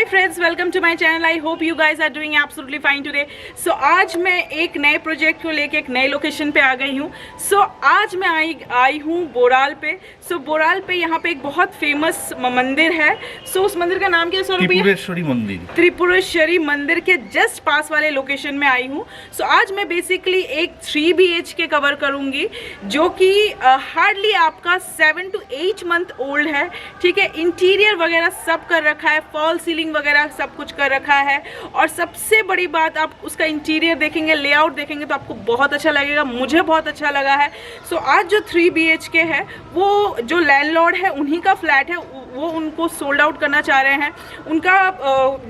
Hi friends, welcome to my channel. I hope you guys are doing absolutely fine today. So आज मैं एक नए project को लेके एक नए लोकेशन पे आ गई हूँ। सो आज मैं आई हूँ बोराल पे। सो बोराल पे यहाँ पे एक बहुत फेमस मंदिर है। सो उस मंदिर का नाम क्या है? त्रिपुरेश्वरी मंदिर। त्रिपुरेश्वरी मंदिर के जस्ट पास वाले लोकेशन में आई हूँ। सो आज मैं बेसिकली एक 3 BHK कवर करूँगी, जो कि हार्डली आपका 7 to 8 मंथ ओल्ड है। ठीक है, इंटीरियर वगैरह सब कर रखा है, फॉल सीलिंग वगैरह सब कुछ कर रखा है। और सबसे बड़ी बात, आप उसका इंटीरियर देखेंगे, लेआउट देखेंगे तो आपको बहुत अच्छा लगेगा। मुझे बहुत अच्छा लगा है। सो आज जो 3 BHK है, वो जो लैंडलॉर्ड है उन्हीं का फ्लैट है, वो उनको सोल्ड आउट करना चाह रहे हैं। उनका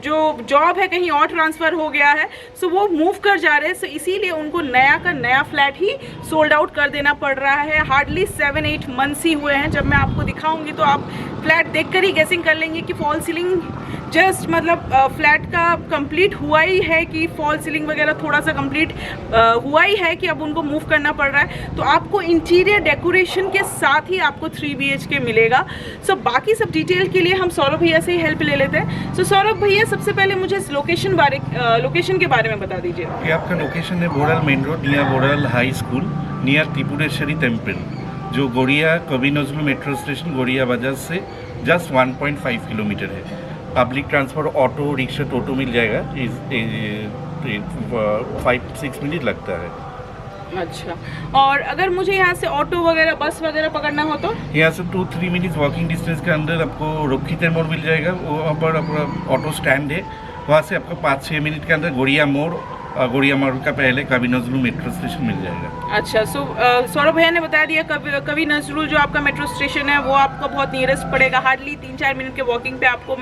जो जॉब है कहीं और ट्रांसफ़र हो गया है, सो वो मूव कर जा रहे हैं। सो इसीलिए उनको नया का नया फ्लैट ही सोल्ड आउट कर देना पड़ रहा है। हार्डली 7-8 मंथ्स ही हुए हैं। जब मैं आपको दिखाऊंगी तो आप फ्लैट देखकर ही गेसिंग कर लेंगे कि फॉल सीलिंग जस्ट मतलब फ्लैट का कंप्लीट हुआ ही है कि फॉल सीलिंग वगैरह थोड़ा सा कंप्लीट हुआ ही है कि अब उनको मूव करना पड़ रहा है। तो आपको इंटीरियर डेकोरेशन के साथ ही आपको 3 BHK मिलेगा। सो बाकी सब डिटेल के लिए हम सौरभ भैया से ही हेल्प ले लेते हैं। सो सौरभ भैया, सबसे पहले मुझे इस लोकेशन के बारे में बता दीजिए। ये आपका लोकेशन है Boral main road, near Boral high school, near Tripureshwari temple, जो गोड़िया कवि नजरुल मेट्रो स्टेशन गोड़िया बाजार से जस्ट 1.5 किलोमीटर है। पब्लिक ट्रांसपोर्ट, ऑटो रिक्शा, टोटो मिल जाएगा। 5-6 मिनट लगता है। अच्छा, और अगर मुझे यहाँ से ऑटो वगैरह बस वगैरह पकड़ना हो तो? यहाँ से 2-3 मिनट वॉकिंग डिस्टेंस के अंदर आपको रोखीतर मोड़ मिल जाएगा। वहाँ पर अपना ऑटो स्टैंड है, वहाँ से आपको 5-6 मिनट के अंदर गोड़िया मोड़, गोड़िया मोड़ का पहले कवि नजरुल मेट्रो स्टेशन मिल जाएगा। अच्छा, सो सौरभ भैया ने बता दिया कवि नजरुल जो आपका मेट्रो स्टेशन है वो आपको बहुत नियरेस्ट पड़ेगा। हार्डली 3-4 मिनट के वॉकिंग पे आपको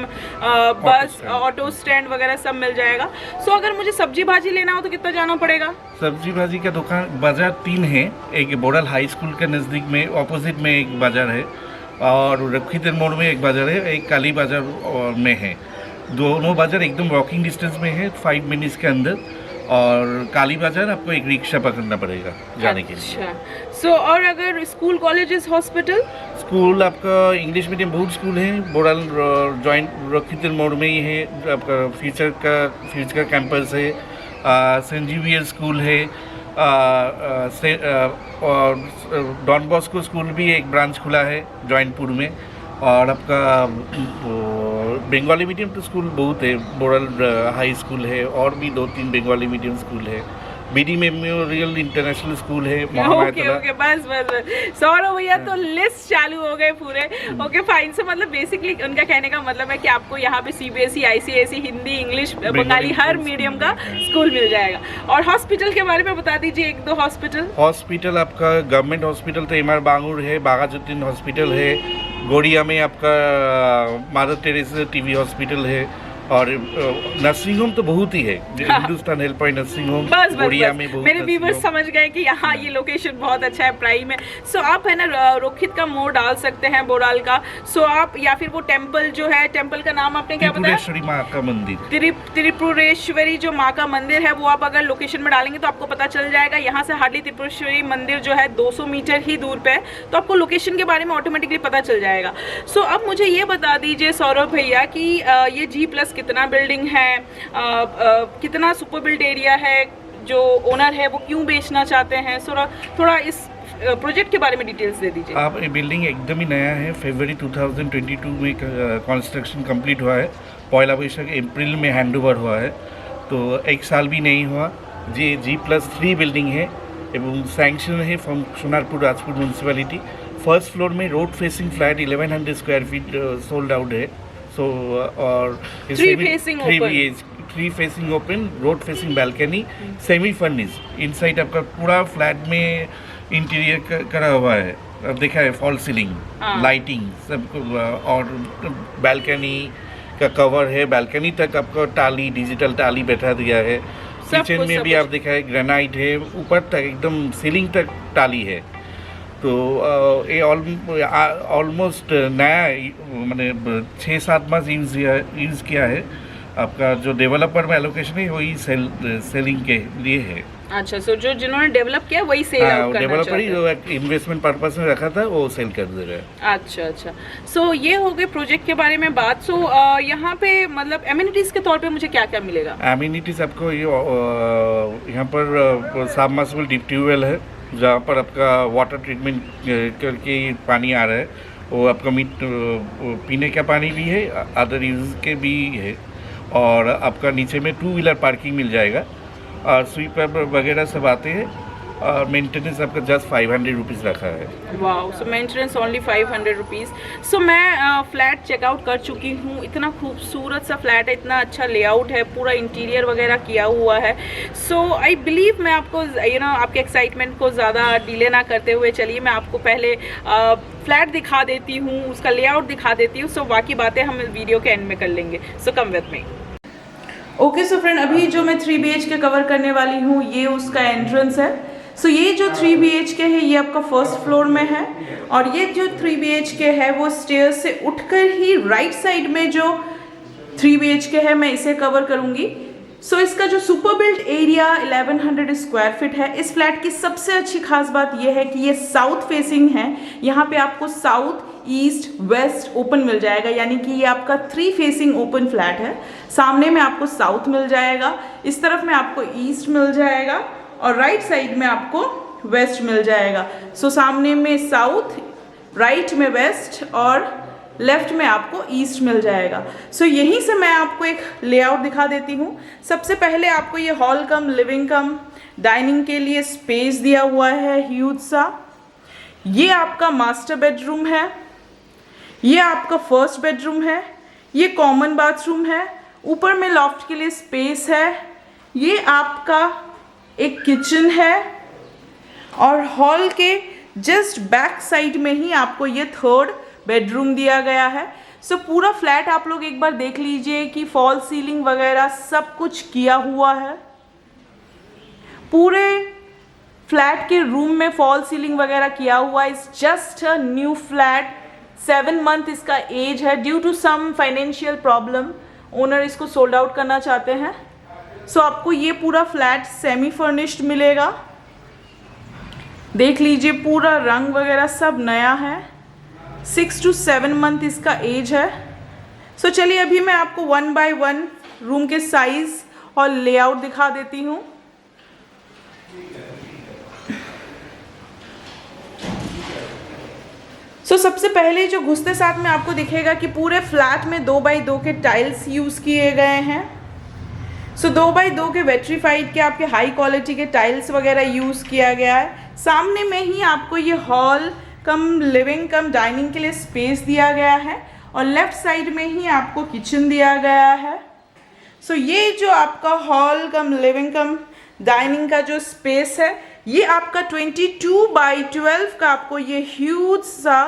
बस, ऑटो स्टैंड वगैरह सब मिल जाएगा। सो अगर मुझे सब्जी भाजी लेना हो तो कितना जाना पड़ेगा? सब्जी भाजी का दुकान बाजार 3 है। एक बोराल हाई स्कूल के नज़दीक में ऑपोजिट में एक बाजार है, और रखीतर मोड़ में एक बाजार है, एक काली बाजार में है। दोनों बाजार एकदम वॉकिंग डिस्टेंस में है, 5 मिनट्स के अंदर। और काली बाजार आपको एक रिक्शा पकड़ना पड़ेगा जाने के लिए। अच्छा, सो और अगर स्कूल, कॉलेजेस, हॉस्पिटल? स्कूल आपका इंग्लिश मीडियम बहुत स्कूल है, बोराल जॉइंट रखीतर मोड़ में ही है। आपका फ्यूचर का कैंपस है, सेंट जेवियर स्कूल है, और डॉन बॉस्को स्कूल भी एक ब्रांच खुला है जॉइंटपुर में। और आपका बंगाली मीडियम तो स्कूल बहुत है, बोराल हाई स्कूल है, और भी 2-3 बंगाली मीडियम स्कूल है। BD मेमोरियल इंटरनेशनल स्कूल है। ओके, बस सौरभ भैया तो लिस्ट चालू हो गए पूरे। Okay fine. से मतलब बेसिकली उनका कहने का मतलब है कि आपको यहाँ पे CBSE, ICSE, Hindi, English, Bengali हर मीडियम का स्कूल मिल जाएगा। और हॉस्पिटल के बारे में बता दीजिए 1-2 हॉस्पिटल। आपका गवर्नमेंट हॉस्पिटल तो MR बांगुर है, बागाजुद्दीन हॉस्पिटल है, गोड़िया में आपका मदर टेरेसा TB हॉस्पिटल है, और नर्सिंग होम तो बहुत ही है। Hindustan health point nursing home Garia में बहुत। मेरे व्यूअर्स समझ गए कि यहाँ ये लोकेशन बहुत अच्छा है, प्राइम है। सो आप है ना रोखित का मोड़ डाल सकते हैं बोराल का। सो आप, या फिर वो टेम्पल जो है, टेम्पल का नाम आपने क्या बताया? त्रिपुरेश्वरी माँ का मंदिर। त्रिपुरेश्वरी जो माँ का मंदिर है, वो आप अगर लोकेशन में डालेंगे तो आपको पता चल जाएगा। यहाँ से हार्डली त्रिपुरेश्वरी मंदिर जो है 200 मीटर ही दूर पे है, तो आपको लोकेशन के बारे में ऑटोमेटिकली पता चल जाएगा। सो अब मुझे ये बता दीजिए सौरभ भैया कि ये G+ कितना बिल्डिंग है, कितना सुपर बिल्ड एरिया है, जो ओनर है वो क्यों बेचना चाहते हैं, थोड़ा इस प्रोजेक्ट के बारे में डिटेल्स दे दीजिए। आप ये बिल्डिंग एकदम ही नया है। फरवरी 2022 में कंस्ट्रक्शन कंप्लीट हुआ है। पहला बैसाख अप्रैल में हैंडओवर हुआ है, तो 1 साल भी नहीं हुआ। जी G+3 बिल्डिंग है एवं सैंक्शन है from Sonarpur Rajpur municipality. First floor में road facing flat 1100 square feet sold out है। और 3 facing open, road facing balcony, semi furnished. Inside आपका पूरा फ्लैट में इंटीरियर करा हुआ है। अब देखा है फॉल सीलिंग, लाइटिंग सब, और बैल्कनी का कवर है। बैल्कनी तक आपको टाली, डिजिटल टाली बैठा दिया है। किचन में भी आप देखा है ग्रेनाइट है, ऊपर तक एकदम सीलिंग तक टाली है। तो ये ऑलमोस्ट नया, मैंने 6-7 माह यूज़ किया है। आपका जो डेवलपर में एलोकेशन है वही सेलिंग के लिए है। अच्छा, सो जो जिन्होंने डेवलप किया वही सेल आउट करना डेवलपर चाहते ही हैं। जो इन्वेस्टमेंट पर्पस में रखा था वो सेल कर दे रहा है। अच्छा अच्छा, सो ये हो गए प्रोजेक्ट के बारे में बात। सो यहाँ पे मतलब एमिनिटीज़ के तौर पे मुझे क्या क्या मिलेगा? एमिनिटीज आपको ये यहाँ पर सबमर्सिबल डीप ट्यूबवेल है जहाँ पर आपका वाटर ट्रीटमेंट करके पानी आ रहा है। वो आपका पीने का पानी भी है, अदर यूज के भी है। और आपका नीचे में 2 व्हीलर पार्किंग मिल जाएगा और स्वीपर वगैरह सब आते हैं। और मेंटेनेंस आपका जस्ट 500 रुपीज़ रखा है। वाओ, सो मेंटेनेंस ओनली 500 रुपीज़। सो मैं फ्लैट चेकआउट कर चुकी हूँ। इतना खूबसूरत सा फ्लैट है, इतना अच्छा लेआउट है, पूरा इंटीरियर वगैरह किया हुआ है। सो आई बिलीव मैं आपको आपके एक्साइटमेंट को ज़्यादा डिले ना करते हुए चलिए मैं आपको पहले फ्लैट दिखा देती हूँ, उसका लेआउट दिखा देती हूँ। सो बाकी बातें हम वीडियो के एंड में कर लेंगे। So come with me. Okay so friend, अभी जो मैं 3 BHK कवर करने वाली हूँ ये उसका एंट्रेंस है। सो ये जो 3 BHK है ये आपका फर्स्ट फ्लोर में है और ये जो 3 BHK है वो स्टेयर से उठकर ही राइट साइड में जो 3 BHK है मैं इसे कवर करूँगी। सो इसका जो super built area 1100 square feet है। इस फ्लैट की सबसे अच्छी खास बात यह है कि ये साउथ फेसिंग है। यहाँ पे आपको साउथ, ईस्ट, वेस्ट ओपन मिल जाएगा, यानी कि ये आपका 3 फेसिंग ओपन फ्लैट है। सामने में आपको साउथ मिल जाएगा, इस तरफ में आपको ईस्ट मिल जाएगा और राइट साइड में आपको वेस्ट मिल जाएगा। सो सामने में साउथ, राइट में वेस्ट और लेफ्ट में आपको ईस्ट मिल जाएगा। सो यहीं से मैं आपको एक लेआउट दिखा देती हूँ। सबसे पहले आपको ये हॉल कम लिविंग कम डाइनिंग के लिए स्पेस दिया हुआ है ह्यूज सा। ये आपका मास्टर बेडरूम है, ये आपका फर्स्ट बेडरूम है, ये कॉमन बाथरूम है, ऊपर में लॉफ्ट के लिए स्पेस है, ये आपका एक किचन है और हॉल के जस्ट बैक साइड में ही आपको ये थर्ड बेडरूम दिया गया है। सो पूरा फ्लैट आप लोग एक बार देख लीजिए कि फॉल सीलिंग वगैरह सब कुछ किया हुआ है। पूरे फ्लैट के रूम में फॉल सीलिंग वगैरह किया हुआ है। It's just a new flat, 7 month इसका एज है। Due to some financial problem owner इसको सोल्ड आउट करना चाहते हैं। सो आपको ये पूरा फ्लैट सेमी फर्निश्ड मिलेगा। देख लीजिए पूरा रंग वगैरह सब नया है। 6 to 7 मंथ इसका एज है। सो चलिए अभी मैं आपको 1 by 1 रूम के साइज और लेआउट दिखा देती हूँ। सो सबसे पहले जो घुसते साथ में आपको दिखेगा कि पूरे फ्लैट में 2 by 2 के टाइल्स यूज़ किए गए हैं। सो 2 by 2 के वेट्रीफाइड के आपके हाई क्वालिटी के टाइल्स वगैरह यूज़ किया गया है। सामने में ही आपको ये हॉल कम लिविंग कम डाइनिंग के लिए स्पेस दिया गया है और लेफ्ट साइड में ही आपको किचन दिया गया है। सो ये जो आपका हॉल कम लिविंग कम डाइनिंग का जो स्पेस है ये आपका 22 by 12 का आपको ये ह्यूज सा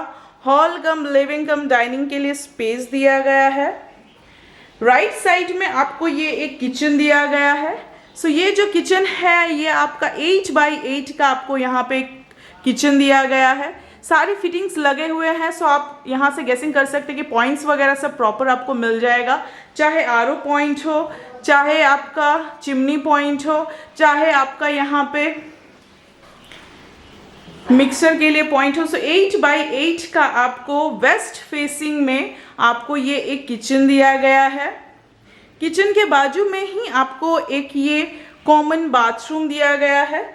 हॉल कम लिविंग कम डाइनिंग के लिए स्पेस दिया गया है। राइट साइड में आपको ये एक किचन दिया गया है। सो ये जो किचन है ये आपका 8 by 8 का आपको यहाँ पे किचन दिया गया है। सारी फिटिंग्स लगे हुए हैं। सो आप यहाँ से गेसिंग कर सकते हैं कि पॉइंट्स वगैरह सब प्रॉपर आपको मिल जाएगा, चाहे आरओ पॉइंट हो, चाहे आपका चिमनी पॉइंट हो, चाहे आपका यहाँ पे मिक्सर के लिए पॉइंट हो। सो 8 by 8 का आपको वेस्ट फेसिंग में आपको ये एक किचन दिया गया है। किचन के बाजू में ही आपको एक ये कॉमन बाथरूम दिया गया है।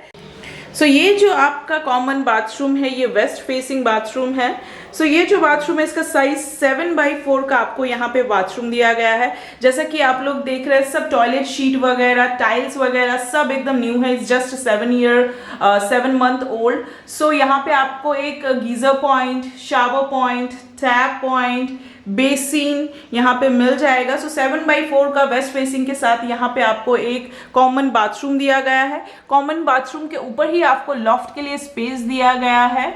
सो ये जो आपका कॉमन बाथरूम है ये वेस्ट फेसिंग बाथरूम है। सो ये जो बाथरूम है इसका साइज 7 by 4 का आपको यहाँ पे बाथरूम दिया गया है। जैसा कि आप लोग देख रहे हैं सब टॉयलेट शीट वगैरह टाइल्स वगैरह सब एकदम न्यू है। It's just 7 month old. So यहाँ पे आपको एक geyser point, shower point, tap point, basin यहाँ पे मिल जाएगा। सो 7 by 4 का वेस्ट फेसिंग के साथ यहाँ पे आपको एक कॉमन बाथरूम दिया गया है। कॉमन बाथरूम के ऊपर ही आपको लॉफ्ट के लिए स्पेस दिया गया है।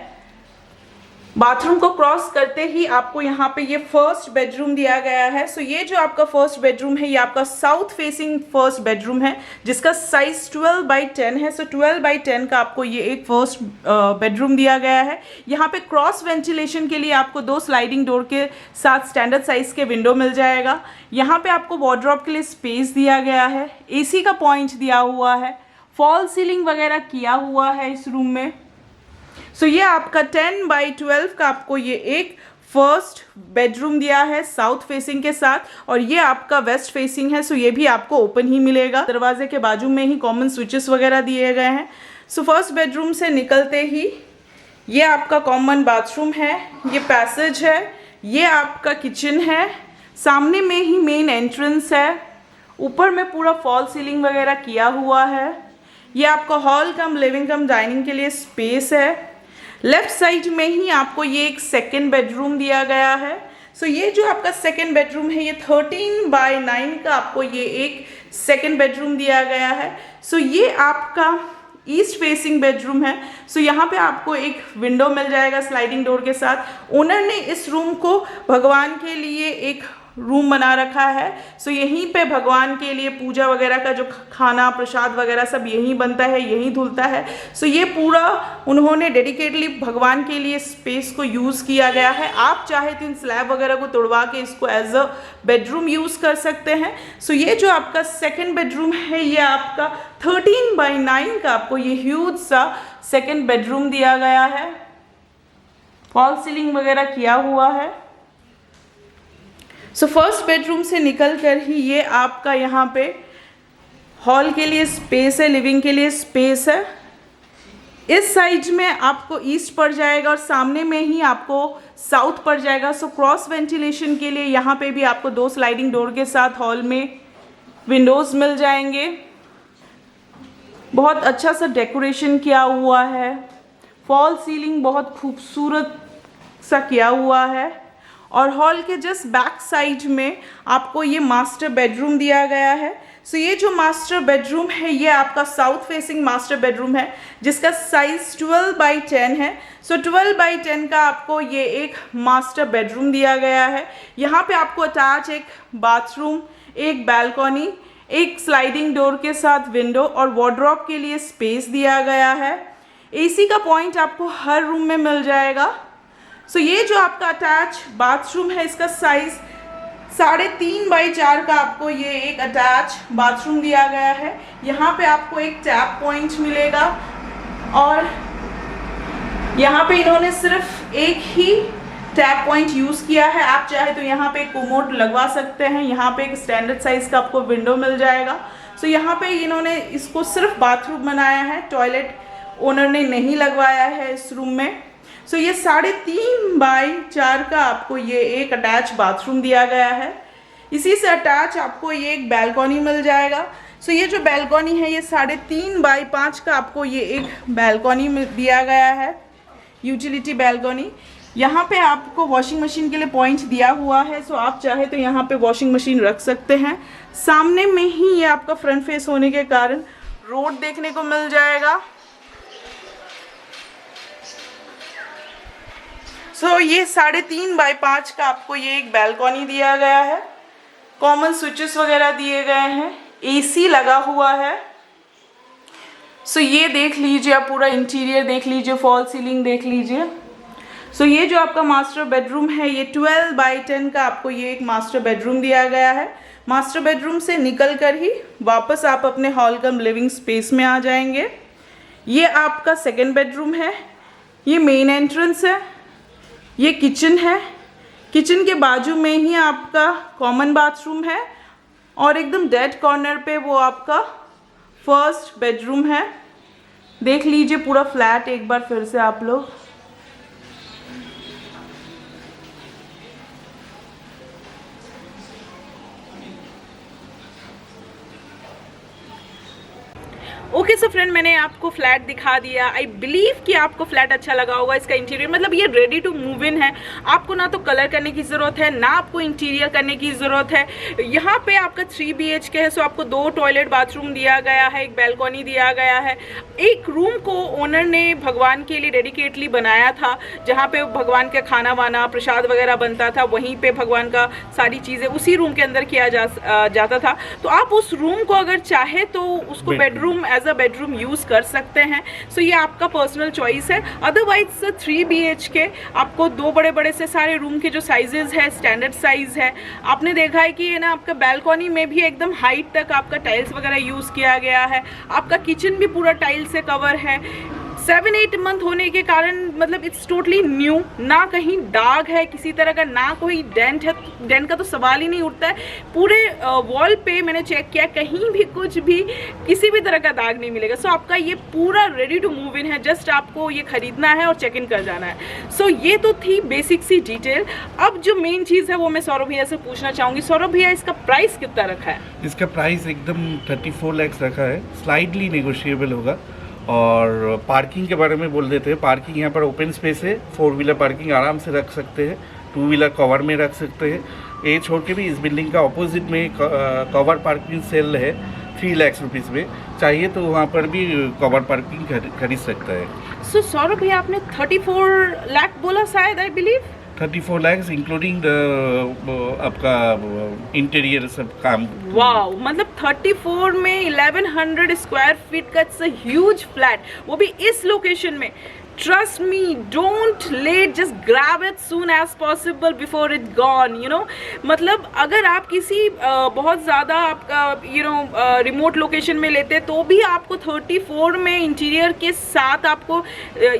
बाथरूम को क्रॉस करते ही आपको यहाँ पे ये फर्स्ट बेडरूम दिया गया है। सो ये जो आपका फर्स्ट बेडरूम है ये आपका साउथ फेसिंग फर्स्ट बेडरूम है जिसका साइज 12x10 है। सो 12x10 का आपको ये एक फर्स्ट बेडरूम दिया गया है। यहाँ पे क्रॉस वेंटिलेशन के लिए आपको 2 स्लाइडिंग डोर के साथ स्टैंडर्ड साइज के विंडो मिल जाएगा। यहाँ पे आपको वार्डरोब के लिए स्पेस दिया गया है, AC का पॉइंट दिया हुआ है, फॉल सीलिंग वगैरह किया हुआ है इस रूम में। सो ये आपका 10x12 का आपको ये एक फर्स्ट बेडरूम दिया है साउथ फेसिंग के साथ, और ये आपका वेस्ट फेसिंग है। सो ये भी आपको ओपन ही मिलेगा। दरवाजे के बाजू में ही कॉमन स्विचेस वगैरह दिए गए हैं। सो फर्स्ट बेडरूम से निकलते ही ये आपका कॉमन बाथरूम है, ये पैसेज है, ये आपका किचन है, सामने में ही मेन एंट्रेंस है, ऊपर में पूरा फॉल सीलिंग वगैरह किया हुआ है। ये आपका हॉल कम लिविंग कम डाइनिंग के लिए स्पेस है। लेफ्ट साइड में ही आपको ये एक सेकेंड बेडरूम दिया गया है। सो ये जो आपका सेकेंड बेडरूम है ये 13x9 का आपको ये एक सेकेंड बेडरूम दिया गया है। सो ये आपका ईस्ट फेसिंग बेडरूम है। सो यहाँ पे आपको एक विंडो मिल जाएगा स्लाइडिंग डोर के साथ। ओनर ने इस रूम को भगवान के लिए एक रूम बना रखा है। सो यहीं पे भगवान के लिए पूजा वगैरह का जो खाना प्रसाद वगैरह सब यहीं बनता है, यहीं धुलता है। सो ये पूरा उन्होंने डेडिकेटली भगवान के लिए स्पेस को यूज़ किया गया है। आप चाहे तो इन स्लैब वगैरह को तोड़वा के इसको एज अ बेडरूम यूज़ कर सकते हैं। सो ये जो आपका सेकेंड बेडरूम है ये आपका 13x9 का आपको ये ह्यूज सा सेकेंड बेडरूम दिया गया है। फॉल सीलिंग वगैरह किया हुआ है। सो फर्स्ट बेडरूम से निकल कर ही ये आपका यहाँ पे हॉल के लिए स्पेस है, लिविंग के लिए स्पेस है। इस साइड में आपको ईस्ट पड़ जाएगा और सामने में ही आपको साउथ पड़ जाएगा। सो क्रॉस वेंटिलेशन के लिए यहाँ पे भी आपको 2 स्लाइडिंग डोर के साथ हॉल में विंडोज़ मिल जाएंगे। बहुत अच्छा सा डेकोरेशन किया हुआ है, फॉल सीलिंग बहुत खूबसूरत सा किया हुआ है। और हॉल के जस्ट बैक साइड में आपको ये मास्टर बेडरूम दिया गया है। सो ये जो मास्टर बेडरूम है ये आपका साउथ फेसिंग मास्टर बेडरूम है जिसका साइज 12x10 है। सो 12x10 का आपको ये एक मास्टर बेडरूम दिया गया है। यहाँ पे आपको अटैच एक बाथरूम, एक बैल्कनी, एक स्लाइडिंग डोर के साथ विंडो और वार्डरोब के लिए स्पेस दिया गया है। AC का पॉइंट आपको हर रूम में मिल जाएगा। सो ये जो आपका अटैच बाथरूम है इसका साइज 3.5x4 का आपको ये एक अटैच बाथरूम दिया गया है। यहाँ पे आपको एक टैप पॉइंट मिलेगा और यहाँ पे इन्होंने सिर्फ एक ही टैप पॉइंट यूज़ किया है। आप चाहे तो यहाँ पे कोमोड लगवा सकते हैं। यहाँ पे एक स्टैंडर्ड साइज़ का आपको विंडो मिल जाएगा। सो यहाँ पे इन्होंने इसको सिर्फ बाथरूम बनाया है, टॉयलेट ओनर ने नहीं लगवाया है इस रूम में। सो ये 3.5x4 का आपको ये एक अटैच बाथरूम दिया गया है। इसी से अटैच आपको ये एक बैल्कनी मिल जाएगा। सो ये जो बैल्कनी है ये 3.5x5 का आपको ये एक बैल्कनी दिया गया है, यूटिलिटी बैल्कनी। यहाँ पे आपको वॉशिंग मशीन के लिए पॉइंट दिया हुआ है। सो आप चाहे तो यहाँ पे वॉशिंग मशीन रख सकते हैं। सामने में ही ये आपका फ्रंट फेस होने के कारण रोड देखने को मिल जाएगा। सो ये 3.5x5 का आपको ये एक बैल्कनी दिया गया है। कॉमन स्विचेस वगैरह दिए गए हैं, AC लगा हुआ है। सो ये देख लीजिए, आप पूरा इंटीरियर देख लीजिए, फॉल सीलिंग देख लीजिए। सो ये जो आपका मास्टर बेडरूम है ये 12x10 का आपको ये एक मास्टर बेडरूम दिया गया है। मास्टर बेडरूम से निकल कर ही वापस आप अपने हॉल कम लिविंग स्पेस में आ जाएंगे। ये आपका सेकेंड बेडरूम है, ये मेन एंट्रेंस है, ये किचन है। किचन के बाजू में ही आपका कॉमन बाथरूम है और एकदम डेड कॉर्नर पे वो आपका फर्स्ट बेडरूम है। देख लीजिए पूरा फ्लैट एक बार फिर से आप लोग। ओके सो फ्रेंड, मैंने आपको फ्लैट दिखा दिया। आई बिलीव कि आपको फ्लैट अच्छा लगा होगा। इसका इंटीरियर मतलब ये रेडी टू मूव इन है। आपको ना तो कलर करने की ज़रूरत है, ना आपको इंटीरियर करने की ज़रूरत है। यहाँ पे आपका 3 BHK है, सो आपको 2 टॉयलेट बाथरूम दिया गया है, एक बैल्कनी दिया गया है। एक रूम को ओनर ने भगवान के लिए डेडिकेटली बनाया था, जहाँ पे भगवान का खाना वाना प्रसाद वगैरह बनता था, वहीं पे भगवान का सारी चीज़ें उसी रूम के अंदर किया जाता था। तो आप उस रूम को अगर चाहे तो उसको bedroom as a bedroom use कर सकते हैं। सो ये आपका पर्सनल चॉइस है। अदरवाइज 3 BHK आपको 2 बड़े बड़े से सारे रूम के जो साइजेस है स्टैंडर्ड साइज है। आपने देखा है कि ये ना आपका बैल्कनी में भी एकदम हाइट तक आपका टाइल्स वगैरह यूज़ किया गया है। आपका किचन भी पूरा टाइल्स से कवर है। 7-8 मंथ होने के कारण मतलब इट्स टोटली न्यू, ना कहीं दाग है किसी तरह का, ना कोई डेंट है। डेंट का तो सवाल ही नहीं उठता है। पूरे वॉल पे मैंने चेक किया, कहीं भी कुछ भी किसी भी तरह का दाग नहीं मिलेगा। सो आपका ये पूरा रेडी टू मूव इन है। जस्ट आपको ये खरीदना है और चेक इन कर जाना है। सो ये तो थी बेसिक सी डिटेल। अब जो मेन चीज़ है वो मैं सौरभ भैया से पूछना चाहूँगी। सौरभ भैया, इसका प्राइस कितना रखा है? इसका प्राइस एकदम 34 लाख रखा है, स्लाइडली नेगोशिएबल होगा। और पार्किंग के बारे में बोल देते हैं। पार्किंग यहाँ पर ओपन स्पेस है, 4 व्हीलर पार्किंग आराम से रख सकते हैं, 2 व्हीलर कवर में रख सकते हैं। ये छोड़ के भी इस बिल्डिंग का ऑपोजिट में कवर पार्किंग सेल है 3 लाख रुपीज़ में। चाहिए तो वहाँ पर भी कवर पार्किंग खरीद सकता है। सो सौरभ भैया, आपने 34 लाख बोला शायद, आई बिलीव 34 लाख इंक्लूडिंग आपका इंटीरियर सब काम। वाओ, मतलब 34 में 1100 स्क्वायर फीट का इट्स अ ह्यूज फ्लैट, वो भी इस लोकेशन में। Trust me, don't late, just grab it soon as possible before it gone, you know। मतलब अगर आप किसी बहुत ज़्यादा आपका रिमोट लोकेशन में लेते तो भी आपको 34 में इंटीरियर के साथ आपको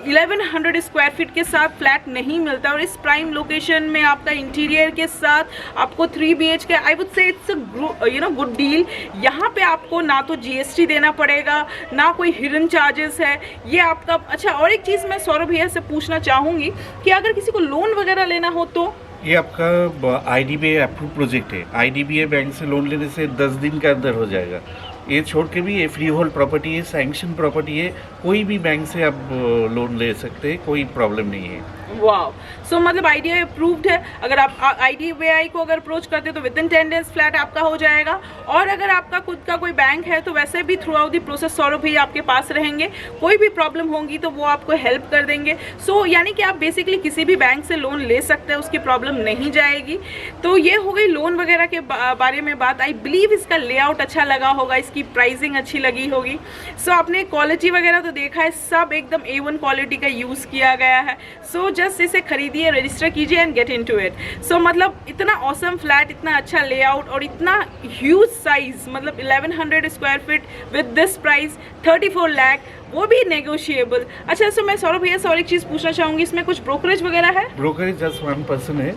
1100 स्क्वायर फीट के साथ फ्लैट नहीं मिलता। और इस प्राइम लोकेशन में आपका इंटीरियर के साथ आपको 3 BHK, I would say it's a good deal. यहाँ पे आपको ना तो GST देना पड़ेगा, ना कोई हिडन चार्जेस है। ये आपका अच्छा। और एक चीज़ मैं सौरभ भैया से पूछना चाहूँगी कि अगर किसी को लोन वगैरह लेना हो तो? ये आपका IDBI अप्रूव प्रोजेक्ट है। IDBI बैंक से लोन लेने से 10 दिन के अंदर हो जाएगा। ये छोड़ के भी ये फ्री होल्ड प्रॉपर्टी है, सैंक्शन प्रॉपर्टी है, कोई भी बैंक से आप लोन ले सकते हैं, कोई प्रॉब्लम नहीं है। वाओ, सो मतलब IDBI अप्रूव्ड है। अगर आप IDBI को अगर अप्रोच करते तो विद इन 10 डेज फ्लैट आपका हो जाएगा। और अगर आपका खुद का कोई बैंक है तो वैसे भी through out the process Saurabh भैया आपके पास रहेंगे। कोई भी प्रॉब्लम होगी तो वो आपको हेल्प कर देंगे। सो यानी कि आप बेसिकली किसी भी बैंक से लोन ले सकते हैं, उसकी प्रॉब्लम नहीं जाएगी। तो ये हो गई लोन वगैरह के बारे में बात। आई बिलीव इसका लेआउट अच्छा लगा होगा, इसकी प्राइसिंग अच्छी लगी होगी। सो आपने क्वालिटी वगैरह तो देखा है, सब एकदम A1 क्वालिटी का यूज़ किया गया है। सो जस्ट इसे खरीदिए, रजिस्टर कीजिए एंड गेट इनटू इट। सो मतलब इतना ऑसम फ्लैट, इतना अच्छा लेआउट और इतना ह्यूज साइज, मतलब 1100 square feet with this price 34 lakh, वो भी नेगोशिएबल। अच्छा, सो मैं सौरभ भैया से और एक चीज़ पूछना चाहूँगी, इसमें कुछ ब्रोकरेज वगैरह है? ब्रोकरेज जस्ट 1% है,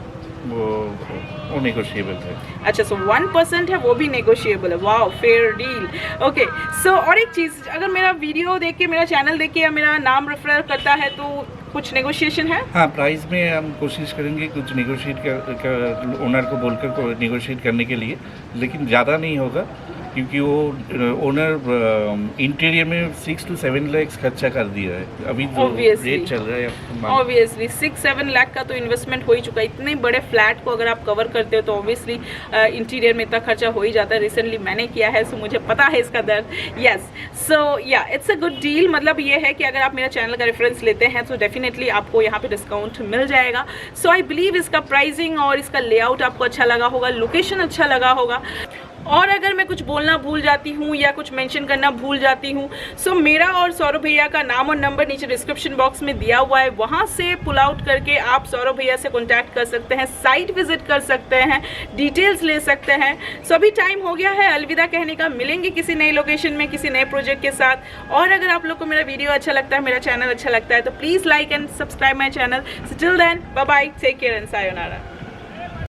वो नेगोशिएबल है। अच्छा, सो 1% है, वो भी नेगोशिएबल है। Wow, fair deal. ओके, सो और एक चीज़, अगर मेरा वीडियो देख के, मेरा चैनल देख के या मेरा नाम रेफर करता है तो कुछ नेगोशिएशन है? हाँ, प्राइस में हम कोशिश करेंगे कुछ नेगोशिएट कर ओनर को बोलकर नेगोशिएट करने के लिए, लेकिन ज़्यादा नहीं होगा क्योंकि वो ओनर इंटीरियर में 6 to 7 लाख खर्चा कर दिया है। अभी जो रेट चल रहा है ऑब्वियसली 6-7 लाख का तो इन्वेस्टमेंट हो ही चुका है। इतने बड़े फ्लैट को अगर आप कवर करते हो तो ऑब्वियसली इंटीरियर में इतना खर्चा हो ही जाता है। रिसेंटली मैंने किया है, सो मुझे पता है इसका दर्द। यस, सो या इट्स अ गुड डील। मतलब ये है कि अगर आप मेरा चैनल का रेफरेंस लेते हैं तो डेफिनेटली आपको यहाँ पे डिस्काउंट मिल जाएगा। सो आई बिलीव इसका प्राइसिंग और इसका लेआउट आपको अच्छा लगा होगा, लोकेशन अच्छा लगा होगा। और अगर मैं कुछ बोलना भूल जाती हूँ या कुछ मेंशन करना भूल जाती हूँ, सो मेरा और सौरभ भैया का नाम और नंबर नीचे डिस्क्रिप्शन बॉक्स में दिया हुआ है। वहाँ से पुल आउट करके आप सौरभ भैया से कॉन्टैक्ट कर सकते हैं, साइट विजिट कर सकते हैं, डिटेल्स ले सकते हैं। सो अभी टाइम हो गया है अलविदा कहने का। मिलेंगे किसी नई लोकेशन में, किसी नए प्रोजेक्ट के साथ। और अगर आप लोग को मेरा वीडियो अच्छा लगता है, मेरा चैनल अच्छा लगता है, तो please like and subscribe my channel. So till then, bye bye, take care and sayonara.